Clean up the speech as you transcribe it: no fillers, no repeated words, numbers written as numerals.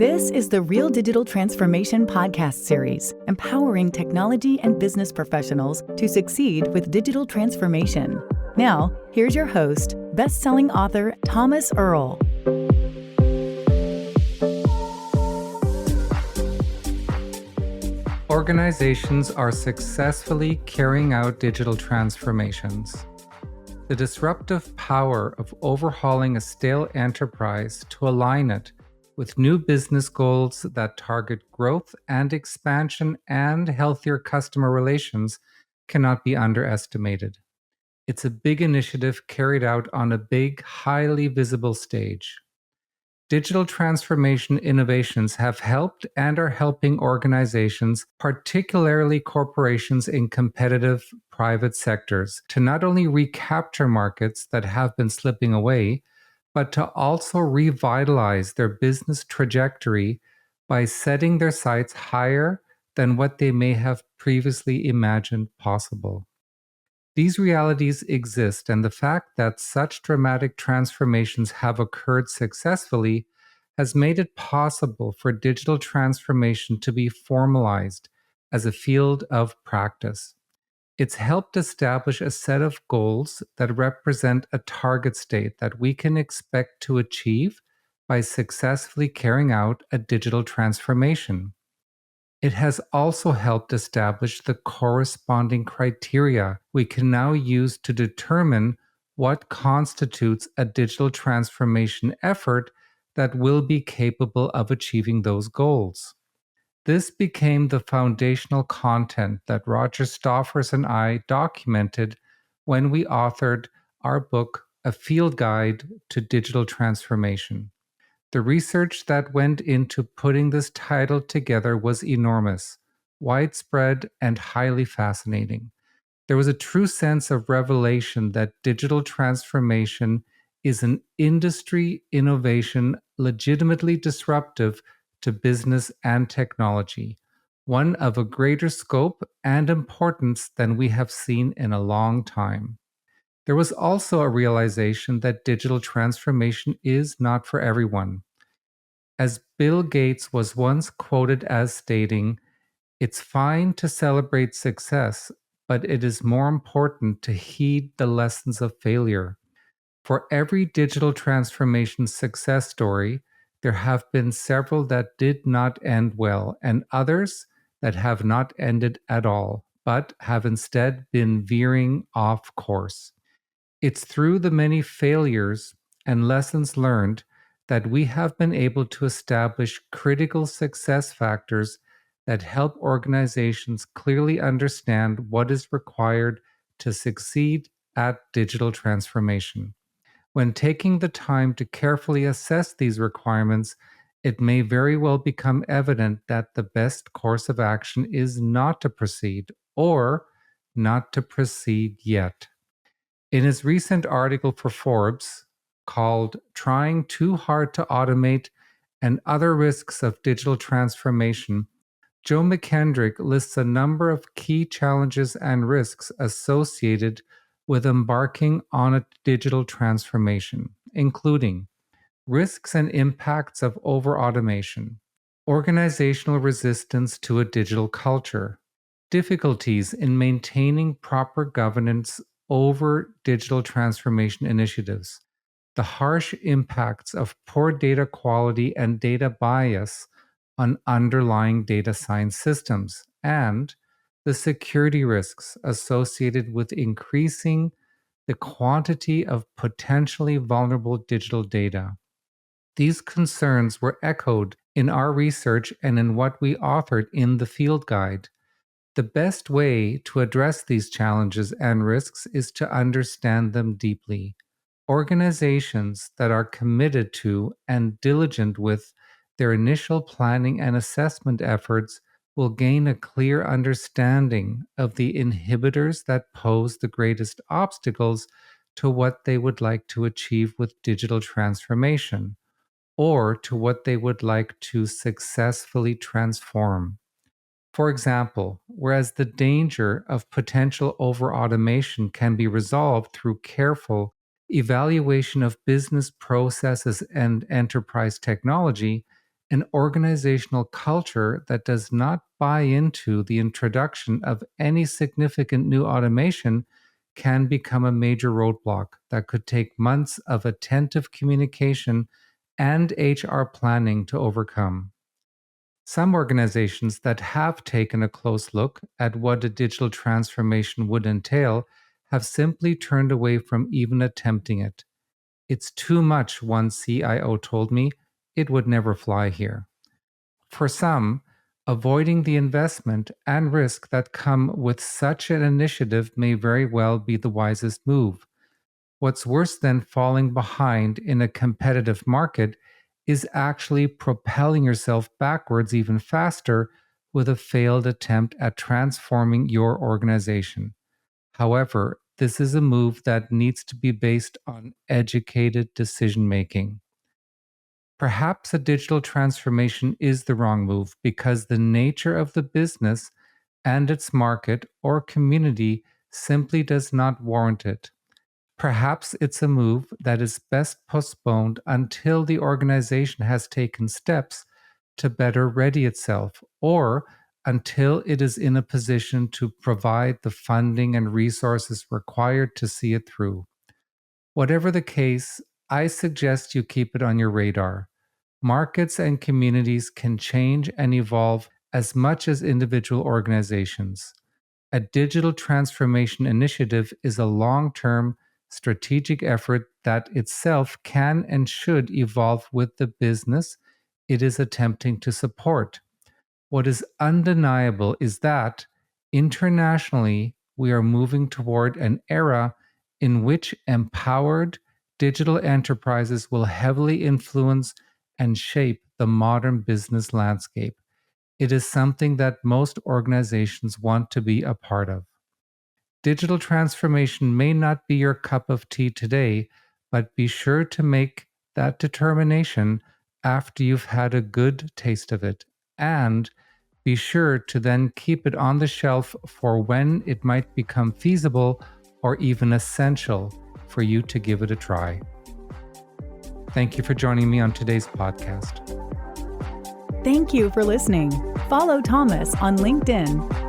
This is the Real Digital Transformation podcast series, empowering technology and business professionals to succeed with digital transformation. Now, here's your host, best-selling author Thomas Earl. Organizations are successfully carrying out digital transformations. The disruptive power of overhauling a stale enterprise to align it with new business goals that target growth and expansion and healthier customer relations cannot be underestimated. It's a big initiative carried out on a big, highly visible stage. Digital transformation innovations have helped and are helping organizations, particularly corporations in competitive private sectors, to not only recapture markets that have been slipping away, but to also revitalize their business trajectory by setting their sights higher than what they may have previously imagined possible. These realities exist, and the fact that such dramatic transformations have occurred successfully has made it possible for digital transformation to be formalized as a field of practice. It's helped establish a set of goals that represent a target state that we can expect to achieve by successfully carrying out a digital transformation. It has also helped establish the corresponding criteria we can now use to determine what constitutes a digital transformation effort that will be capable of achieving those goals. This became the foundational content that Roger Stoffers and I documented when we authored our book, A Field Guide to Digital Transformation. The research that went into putting this title together was enormous, widespread, and highly fascinating. There was a true sense of revelation that digital transformation is an industry innovation legitimately disruptive to business and technology, one of a greater scope and importance than we have seen in a long time. There was also a realization that digital transformation is not for everyone. As Bill Gates was once quoted as stating, "It's fine to celebrate success, but it is more important to heed the lessons of failure." For every digital transformation success story, there have been several that did not end well, and others that have not ended at all, but have instead been veering off course. It's through the many failures and lessons learned that we have been able to establish critical success factors that help organizations clearly understand what is required to succeed at digital transformation. When taking the time to carefully assess these requirements, it may very well become evident that the best course of action is not to proceed or not to proceed yet. In his recent article for Forbes called "Trying Too Hard to Automate and Other Risks of Digital Transformation," Joe McKendrick lists a number of key challenges and risks associated with embarking on a digital transformation, including risks and impacts of over-automation, organizational resistance to a digital culture, difficulties in maintaining proper governance over digital transformation initiatives, the harsh impacts of poor data quality and data bias on underlying data science systems, and the security risks associated with increasing the quantity of potentially vulnerable digital data. These concerns were echoed in our research and in what we authored in the Field Guide. The best way to address these challenges and risks is to understand them deeply. Organizations that are committed to and diligent with their initial planning and assessment efforts will gain a clear understanding of the inhibitors that pose the greatest obstacles to what they would like to achieve with digital transformation, or to what they would like to successfully transform. For example, whereas the danger of potential over-automation can be resolved through careful evaluation of business processes and enterprise technology, an organizational culture that does not buy into the introduction of any significant new automation can become a major roadblock that could take months of attentive communication and HR planning to overcome. Some organizations that have taken a close look at what a digital transformation would entail have simply turned away from even attempting it. It's too much, one CIO told me. It would never fly here. For some, avoiding the investment and risk that come with such an initiative may very well be the wisest move. What's worse than falling behind in a competitive market is actually propelling yourself backwards even faster with a failed attempt at transforming your organization. However, this is a move that needs to be based on educated decision making. Perhaps a digital transformation is the wrong move because the nature of the business and its market or community simply does not warrant it. Perhaps it's a move that is best postponed until the organization has taken steps to better ready itself, or until it is in a position to provide the funding and resources required to see it through. Whatever the case, I suggest you keep it on your radar. Markets and communities can change and evolve as much as individual organizations. A digital transformation initiative is a long-term, strategic effort that itself can and should evolve with the business it is attempting to support. What is undeniable is that, internationally, we are moving toward an era in which empowered digital enterprises will heavily influence and shape the modern business landscape. It is something that most organizations want to be a part of. Digital transformation may not be your cup of tea today, but be sure to make that determination after you've had a good taste of it, and be sure to then keep it on the shelf for when it might become feasible or even essential for you to give it a try. Thank you for joining me on today's podcast. Thank you for listening. Follow Thomas on LinkedIn